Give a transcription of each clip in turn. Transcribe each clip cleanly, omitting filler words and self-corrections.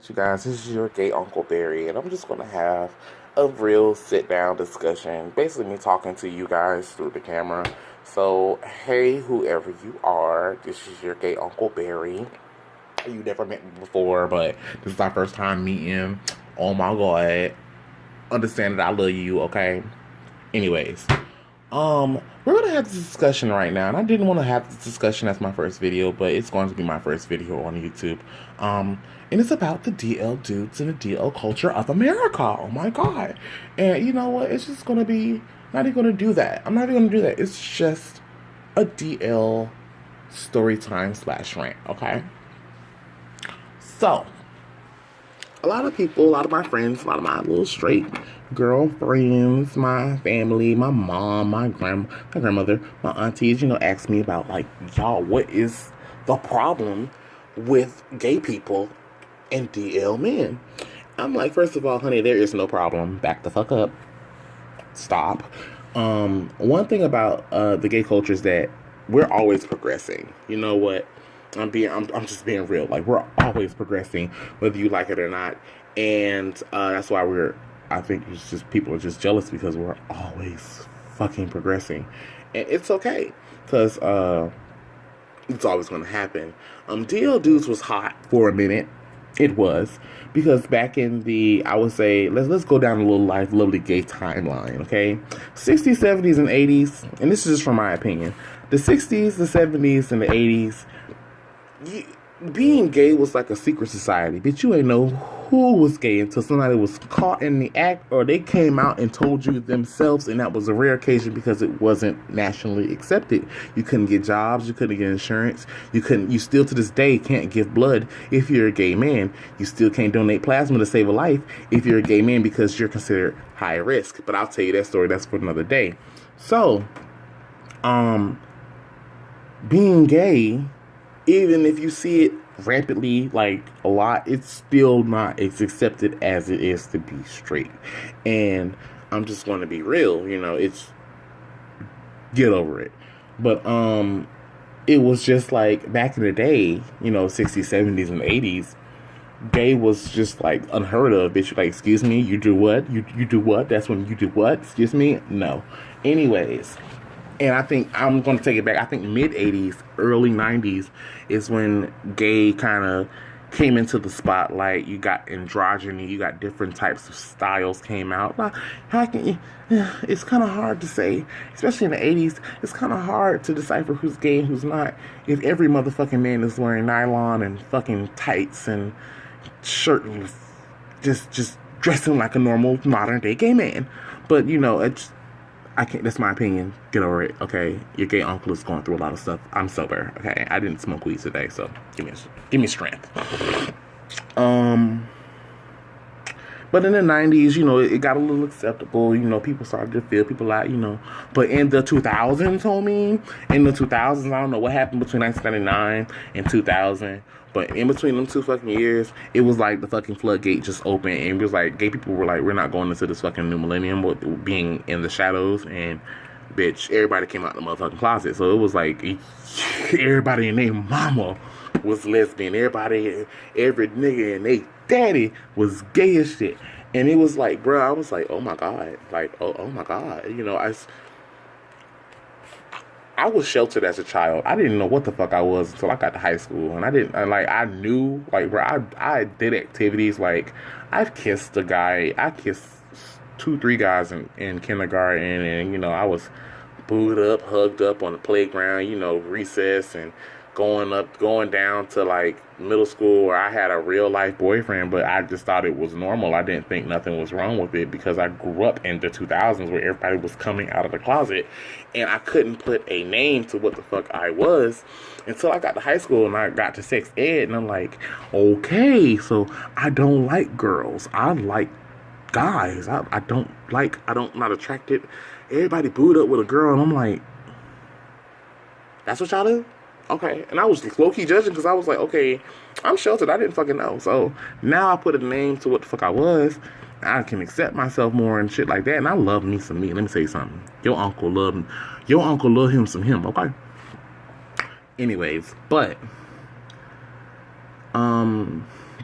You guys, this is your gay Uncle Barry, and I'm just going to have a real sit down discussion. Basically, me talking to you guys through the camera. So, hey, whoever you are, this is your gay Uncle Barry. You never met me before, but this is our first time meeting. Oh my god. Understand that I love you, okay? Anyways, we're gonna have this discussion right now, and I didn't want to have this discussion as my first video, but it's going to be my first video on YouTube. And it's about the DL dudes and the DL culture of America. Oh my god! And you know what? It's just gonna be not even gonna do that. I'm not even gonna do that. It's just a DL story time slash rant. Okay. So a lot of people, a lot of my friends, a lot of my little straight girlfriends, my family, my mom, my grandmother, my aunties, ask me about, like, y'all, what is the problem with gay people and DL men? I'm like, first of all, honey, there is no problem. Back the fuck up. Stop. One thing about the gay culture is that we're always progressing. You know what? I'm just being real. Like, we're always progressing, whether you like it or not. And that's why I think it's just, people are just jealous because we're always fucking progressing. And it's okay, because it's always going to happen. DL Dudes was hot for a minute. It was, because back in the, I would say, let's go down a little lovely gay timeline, okay? 60s, 70s, and 80s, and this is just from my opinion. The 60s, the 70s, and the 80s, being gay was like a secret society. Bitch, you ain't know who was gay until somebody was caught in the act, or they came out and told you themselves, and that was a rare occasion because it wasn't nationally accepted. You couldn't get jobs, you couldn't get insurance, you still to this day can't give blood if you're a gay man. You still can't donate plasma to save a life if you're a gay man because you're considered high risk. But I'll tell you that story, that's for another day. So, being gay, even if you see it rapidly, like a lot, it's still not as accepted as it is to be straight. And I'm just going to be real, it's, get over it. But it was just like back in the day, 60s, 70s, and 80s, gay was just like unheard of. Bitch, like, excuse me, you do what? You do what? That's when you do what? Excuse me? No. Anyways, and I think I'm going to take it back. I think mid-80s, early 90s is when gay kind of came into the spotlight. You got androgyny. You got different types of styles came out. It's kind of hard to say, especially in the 80s. It's kind of hard to decipher who's gay and who's not if every motherfucking man is wearing nylon and fucking tights and shirt and just dressing like a normal modern-day gay man. But, I can't, that's my opinion. Get over it, okay? Your gay uncle is going through a lot of stuff. I'm sober, okay? I didn't smoke weed today, so give me strength. But in the 90s, it got a little acceptable. People started to feel people out, But in the 2000s, homie, in the 2000s, I don't know what happened between 1999 and 2000. But in between them two fucking years, it was like the fucking floodgate just opened. And it was like, gay people were like, we're not going into this fucking new millennium with being in the shadows. And, bitch, everybody came out the motherfucking closet. So it was like, everybody and their mama was lesbian. Every nigga and they daddy was gay as shit. And it was like, bro, I was like, oh my god. Like, oh my god. I was sheltered as a child. I didn't know what the fuck I was until I got to high school. And I knew, like, bro, I did activities, like, I've kissed a guy, I kissed 2-3 guys in kindergarten, and, I was booed up, hugged up on the playground, recess, and going down to, like, middle school where I had a real life boyfriend, but I just thought it was normal. I didn't think nothing was wrong with it because I grew up in the 2000s where everybody was coming out of the closet, and I couldn't put a name to what the fuck I was until I got to high school and I got to sex ed, and I'm like, okay, so I don't like girls. I like guys. I'm not attracted. Everybody booed up with a girl, and I'm like, that's what y'all do? Okay. And I was low-key judging because I was like, okay, I'm sheltered. I didn't fucking know. So now I put a name to what the fuck I was. I can accept myself more and shit like that. And I love me some me. Let me say something. Your uncle love him some him, okay? Anyways, but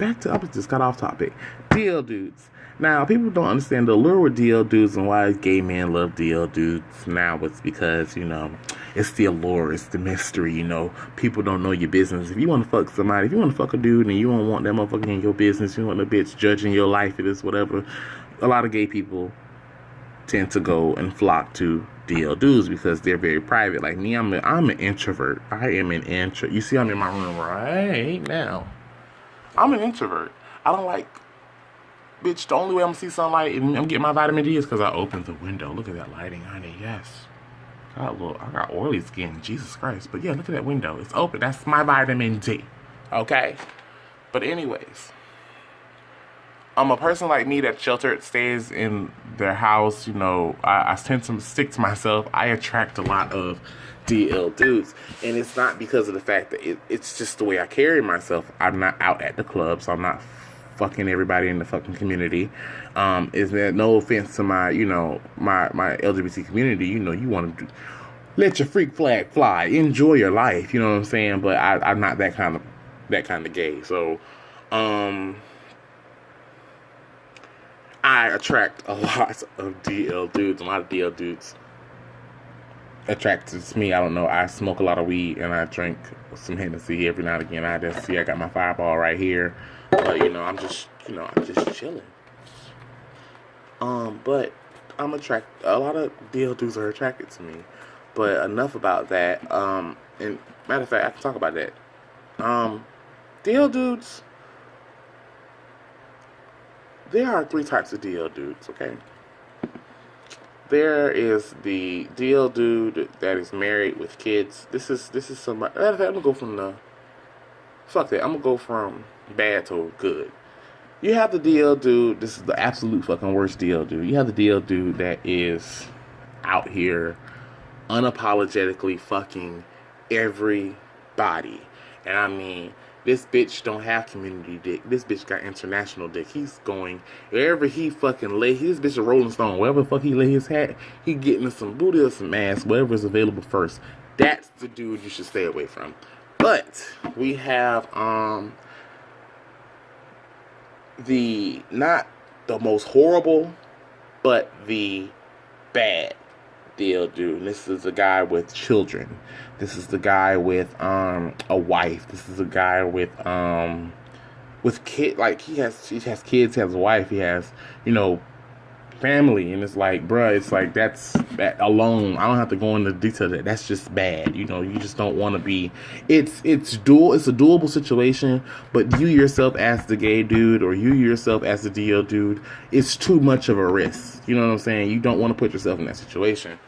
I just got off topic. DL dudes. Now, people don't understand the allure with DL dudes and why gay men love DL dudes. Now, it's because, it's the allure, it's the mystery, People don't know your business. If you want to fuck somebody, if you want to fuck a dude and you don't want that motherfucker in your business, you want a bitch judging your life, it is whatever. A lot of gay people tend to go and flock to DL dudes because they're very private. Like me, I'm an introvert. I am an introvert. You see, I'm in my room right now. I'm an introvert. I don't like, bitch, the only way I'm gonna see sunlight and I'm getting my vitamin D is because I opened the window. Look at that lighting, honey. Yes. I got oily skin. Jesus Christ. But yeah, look at that window. It's open. That's my vitamin D. Okay? But anyways, a person like me that's sheltered, stays in their house, I tend to stick to myself. I attract a lot of DL dudes. And it's not because of the fact that it's just the way I carry myself. I'm not out at the clubs. I'm not fucking everybody in the fucking community. Is there no offense to my, my LGBT community, you want to let your freak flag fly, enjoy your life, you know what I'm saying? But I'm not that kind of gay. So, I attract a lot of DL dudes. A lot of DL dudes attracted to me. I don't know. I smoke a lot of weed and I drink some Hennessy every now and again. I got my fireball right here. But I'm just chilling. But I'm attracted. A lot of DL dudes are attracted to me. But enough about that. And matter of fact, I can talk about that. DL dudes. There are 3 types of DL dudes, okay? There is the DL dude that is married with kids. This is somebody. I'm gonna go from fuck that. I'm gonna go from bad to good. You have the DL dude. This is the absolute fucking worst DL dude. You have the DL dude that is out here unapologetically fucking everybody. And I mean, this bitch don't have community dick. This bitch got international dick. He's going wherever he fucking lay. His bitch a Rolling Stone. Wherever the fuck he lay his hat, he getting some booty or some ass. Whatever is available first. That's the dude you should stay away from. But we have the not the most horrible, but the bad DL dude. This is a guy with children. This is the guy with a wife. This is a guy with kid. Like he has kids. He has a wife. He has family. And it's like, bruh, it's like that alone. I don't have to go into detail. That's just bad. You just don't want to be. It's a doable situation. But you yourself as the gay dude or you yourself as the DL dude, it's too much of a risk. You know what I'm saying? You don't want to put yourself in that situation.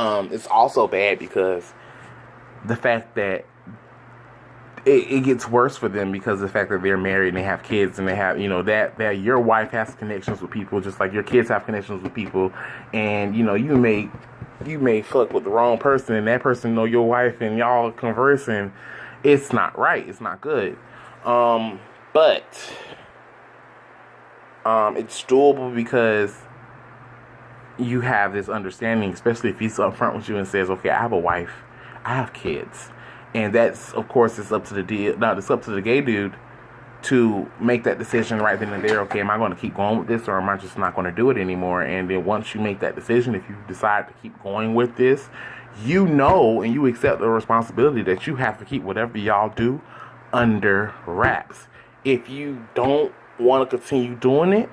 It's also bad because the fact that it gets worse for them because of the fact that they're married and they have kids and they have, that your wife has connections with people just like your kids have connections with people, and you may fuck with the wrong person and that person know your wife and y'all conversing. It's not right. It's not good. But it's doable because you have this understanding, especially if he's upfront with you and says, okay, I have a wife, I have kids. And that's, of course, it's up to it's up to the gay dude to make that decision right then and there. Okay, am I going to keep going with this or am I just not going to do it anymore? And then once you make that decision, if you decide to keep going with this, and you accept the responsibility that you have to keep whatever y'all do under wraps. If you don't want to continue doing it,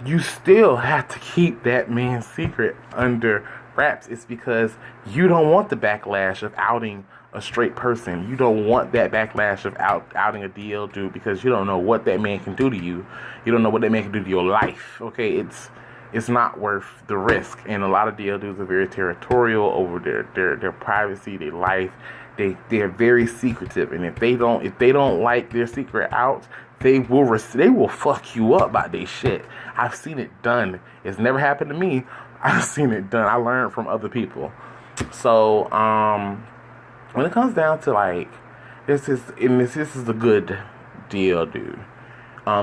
you still have to keep that man's secret under wraps. It's because you don't want the backlash of outing a straight person. You don't want that backlash of outing a DL dude because you don't know what that man can do to you. You don't know what that man can do to your life. Okay, it's not worth the risk. And a lot of DL dudes are very territorial over their privacy, their life. They're very secretive, and if they don't like their secret out, they will fuck you up by their shit. I've seen it done. It's never happened to me. I've seen it done. I learned from other people. So when it comes down to like this is the good DL dude.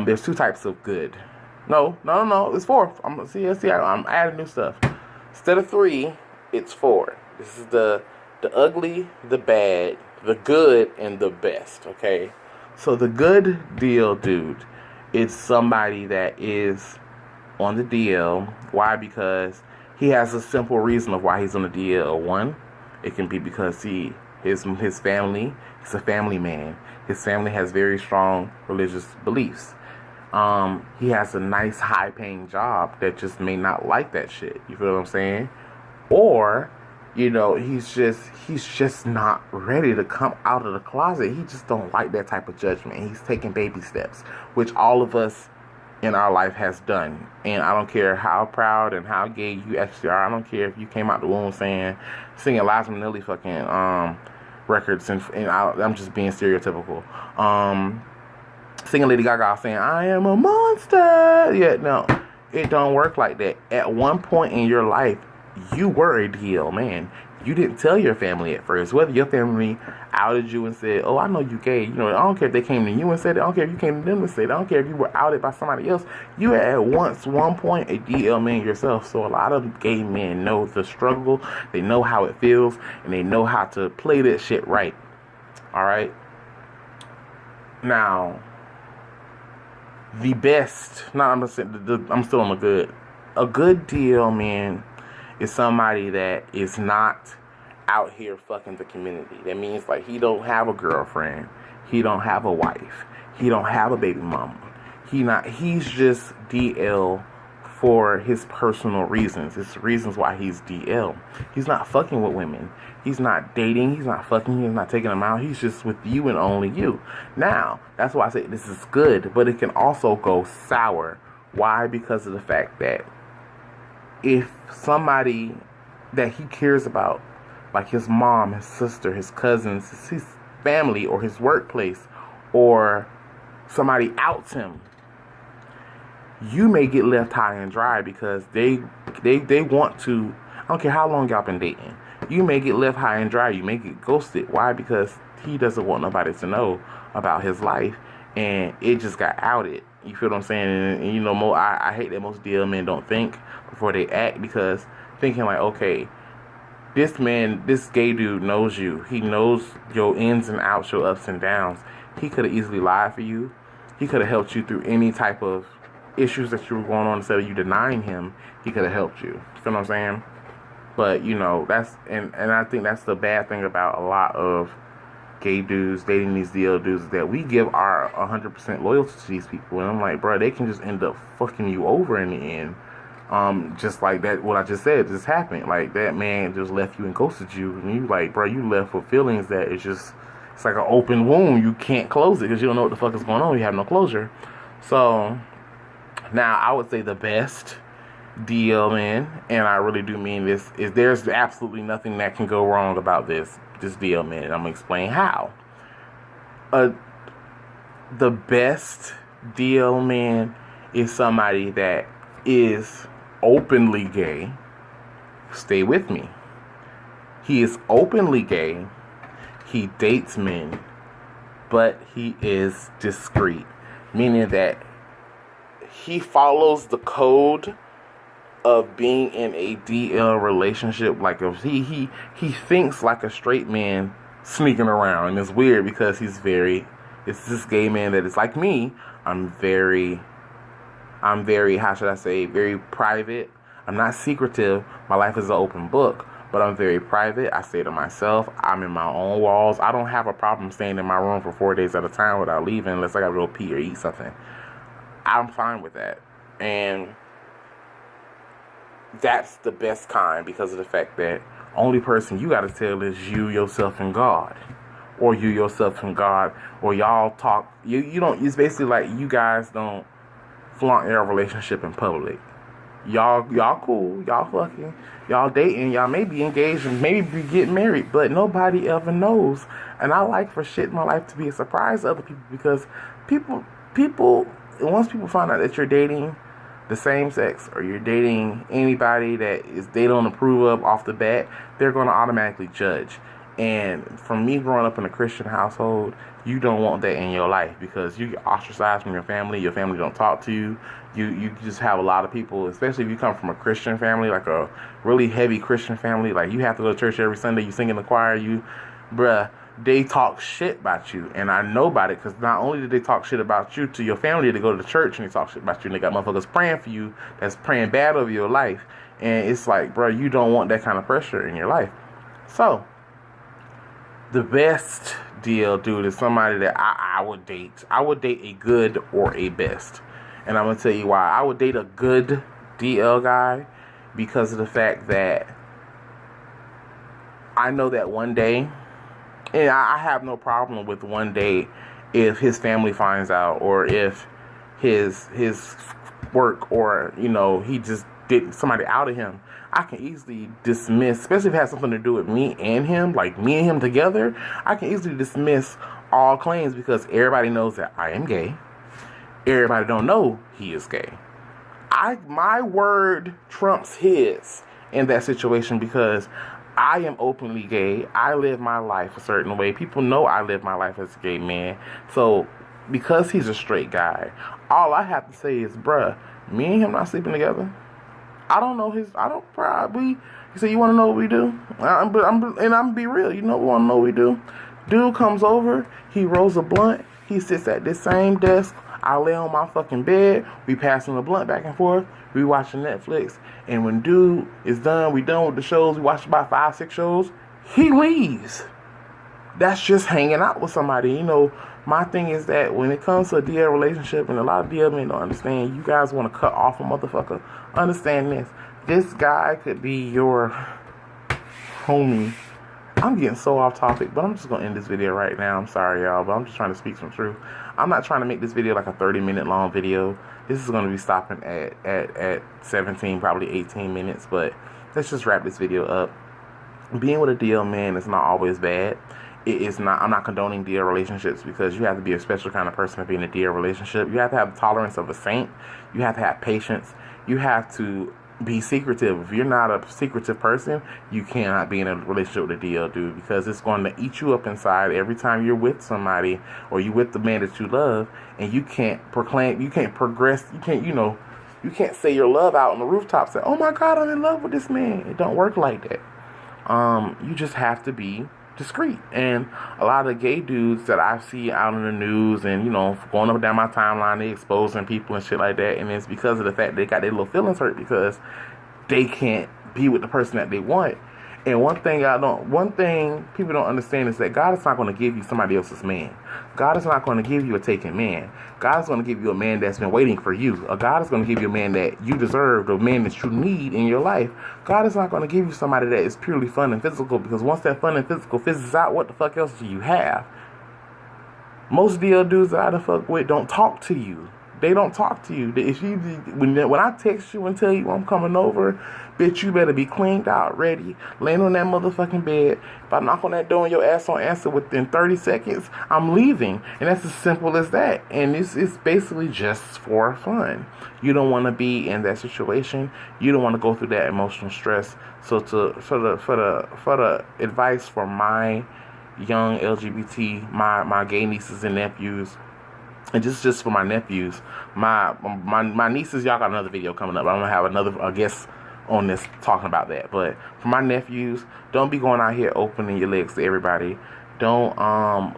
There's 2 types of good. No. It's 4. I'm adding new stuff. Instead of 3, it's 4. This is the ugly, the bad, the good, and the best. Okay. So the good deal dude is somebody that is on the DL. Why? Because he has a simple reason of why he's on the DL. One, it can be because his family, he's a family man. His family has very strong religious beliefs. He has a nice high paying job that just may not like that shit. You feel what I'm saying? Or, he's just not ready to come out of the closet. He just don't like that type of judgment. He's taking baby steps, which all of us in our life has done. And I don't care how proud and how gay you actually are. I don't care if you came out the womb singing Liza Minnelli fucking records, and I'm just being stereotypical. Singing Lady Gaga saying, I am a monster. Yeah, no, it don't work like that. At one point in your life, you were a DL man. You didn't tell your family at first. Whether your family outed you and said, oh, I know you gay. I don't care if they came to you and said it. I don't care if you came to them and said it. I don't care if you were outed by somebody else. You were at one point a DL man yourself. So a lot of gay men know the struggle. They know how it feels. And they know how to play that shit right. All right? Now, the best, I'm still on the good. A good DL man is somebody that is not out here fucking the community. That means like he don't have a girlfriend, he don't have a wife, he don't have a baby mama. He's just DL for his personal reasons. It's reasons why he's DL. He's not fucking with women. He's not dating. He's not fucking. He's not taking them out. He's just with you and only you. Now, that's why I say this is good, but it can also go sour. Why? Because of the fact that if somebody that he cares about, like his mom, his sister, his cousins, his family, or his workplace, or somebody outs him, you may get left high and dry because they want to. I don't care how long y'all been dating. You may get left high and dry. You may get ghosted. Why? Because he doesn't want nobody to know about his life, and it just got outed. You feel what I'm saying? And I hate that most DL men don't think before they act, because thinking like, okay, this gay dude knows you. He knows your ins and outs, your ups and downs. He could have easily lied for you. He could have helped you through any type of issues that you were going on. Instead of you denying him, he could have helped you. You feel what I'm saying? But, that's, and I think that's the bad thing about a lot of gay dudes dating these DL dudes, is that we give our 100% loyalty to these people. And I'm like, bro, they can just end up fucking you over in the end. Just like that, what I just said just happened. Like, that man just left you and ghosted you. And you like, bro, you left with feelings that it's like an open wound. You can't close it because you don't know what the fuck is going on. You have no closure. So, now I would say the best DL man, and I really do mean this, is there's absolutely nothing that can go wrong about this DL man, and I'm gonna explain how. The best DL man is somebody that is openly gay. Stay with me. He is openly gay. He dates men, but he is discreet, meaning that he follows the code of being in a DL relationship. Like, if he thinks like a straight man sneaking around, and it's weird because it's this gay man that is like me. I'm very, how should I say, very private. I'm not secretive. My life is an open book, but I'm very private. I stay to myself. I'm in my own walls. I don't have a problem staying in my room for 4 days at a time without leaving unless I gotta go pee or eat something. I'm fine with that. And that's the best kind, because of the fact that only person you gotta tell is you, yourself, and God. Or you, yourself, and God. Or y'all talk. You don't. It's basically like you guys don't flaunt your relationship in public. Y'all cool. Y'all fucking. Y'all dating. Y'all may be engaged and maybe be getting married, but nobody ever knows. And I like for shit in my life to be a surprise to other people, because people. Once people find out that you're dating the same sex, or you're dating anybody that they don't approve of off the bat, they're going to automatically judge. And from me growing up in a Christian household, you don't want that in your life, because you get ostracized from your family don't talk to you. You just have a lot of people, especially if you come from a Christian family, like a really heavy Christian family, like you have to go to church every Sunday, you sing in the choir, they talk shit about you. And I know about it because not only did they talk shit about you to your family, they go to the church and they talk shit about you, and they got motherfuckers praying for you that's praying bad over your life. And it's like, bro, you don't want that kind of pressure in your life. So, the best deal, dude, is somebody that I would date. I would date a good or a best. And I'm going to tell you why. I would date a good DL guy because of the fact that I know that one day, and I have no problem with one day if his family finds out, or if his work, or, you know, he just did somebody out of him. I can easily dismiss, especially if it has something to do with me and him, like me and him together, I can easily dismiss all claims because everybody knows that I am gay. Everybody don't know he is gay. My word trumps his in that situation because I am openly gay. I live my life a certain way. People know I live my life as a gay man. So, because he's a straight guy, all I have to say is, bruh, me and him not sleeping together. I don't know you say, you want to know what we do? I'm gonna be real. You know what we want to know what we do? Dude comes over, he rolls a blunt, he sits at this same desk, I lay on my fucking bed, we passing the blunt back and forth, we watching Netflix, and when dude is done, we done with the shows, we watch about 5-6 shows, he leaves. That's just hanging out with somebody. You know, my thing is that when it comes to a DL relationship, and a lot of DL men don't understand, you guys want to cut off a motherfucker. Understand this. This guy could be your homie. I'm getting so off topic, but I'm just going to end this video right now. I'm sorry, y'all, but I'm just trying to speak some truth. I'm not trying to make this video like a 30-minute long video. This is going to be stopping at 17, probably 18 minutes, but let's just wrap this video up. Being with a DL man is not always bad. It is not. I'm not condoning DL relationships because you have to be a special kind of person to be in a DL relationship. You have to have the tolerance of a saint. You have to have patience. You have to be secretive. If you're not a secretive person, you cannot be in a relationship with a DL dude because it's going to eat you up inside every time you're with somebody or you with the man that you love, and you can't proclaim, you can't progress, you can't, you know, you can't say your love out on the rooftop, say, oh my God, I'm in love with this man. It don't work like that. You just have to be discreet. And a lot of the gay dudes that I see out in the news and, you know, going up and down my timeline, they exposing people and shit like that. And it's because of the fact they got their little feelings hurt because they can't be with the person that they want. And one thing people don't understand is that God is not going to give you somebody else's man. God is not going to give you a taken man. God is going to give you a man that's been waiting for you. God is going to give you a man that you deserve, the man that you need in your life. God is not going to give you somebody that is purely fun and physical, because once that fun and physical fizzes out, what the fuck else do you have? Most DL dudes that I done fuck with don't talk to you. They don't talk to you. If you when I text you and tell you I'm coming over, bitch, you better be cleaned out, ready, laying on that motherfucking bed. If I knock on that door and your ass don't answer within 30 seconds, I'm leaving. And that's as simple as that. And it's basically just for fun. You don't want to be in that situation. You don't want to go through that emotional stress. So for the advice for my young LGBT, my gay nieces and nephews, and just for my nephews, my nieces, y'all got another video coming up. I'm gonna have another guest on this talking about that. But for my nephews, don't be going out here opening your legs to everybody. Don't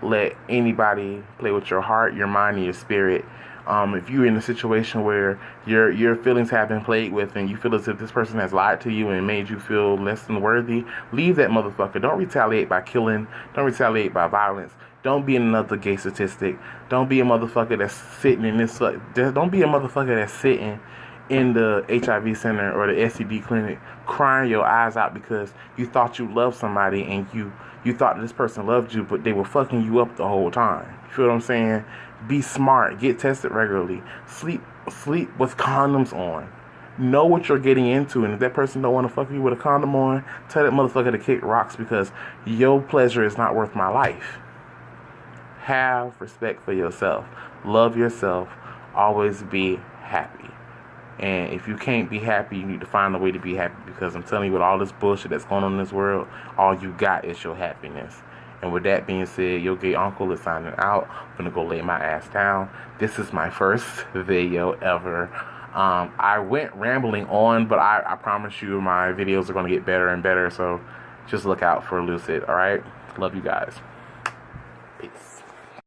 let anybody play with your heart, your mind, and your spirit. If you're in a situation where your feelings have been played with and you feel as if this person has lied to you and made you feel less than worthy, leave that motherfucker. Don't retaliate by killing. Don't retaliate by violence. Don't be another gay statistic. Don't be a motherfucker that's sitting in this. Don't be a motherfucker that's sitting in the HIV center or the STD clinic crying your eyes out because you thought you loved somebody and you thought this person loved you, but they were fucking you up the whole time. You feel what I'm saying? Be smart. Get tested regularly. Sleep with condoms on. Know what you're getting into, and if that person don't want to fuck you with a condom on, tell that motherfucker to kick rocks because your pleasure is not worth my life. Have respect for yourself. Love yourself. Always be happy. And if you can't be happy, you need to find a way to be happy, because I'm telling you, with all this bullshit that's going on in this world, all you got is your happiness. And with that being said, your gay uncle is signing out. I'm going to go lay my ass down. This is my first video ever. I went rambling on, but I promise you my videos are going to get better and better. So just look out for Lucid, alright? Love you guys. Peace.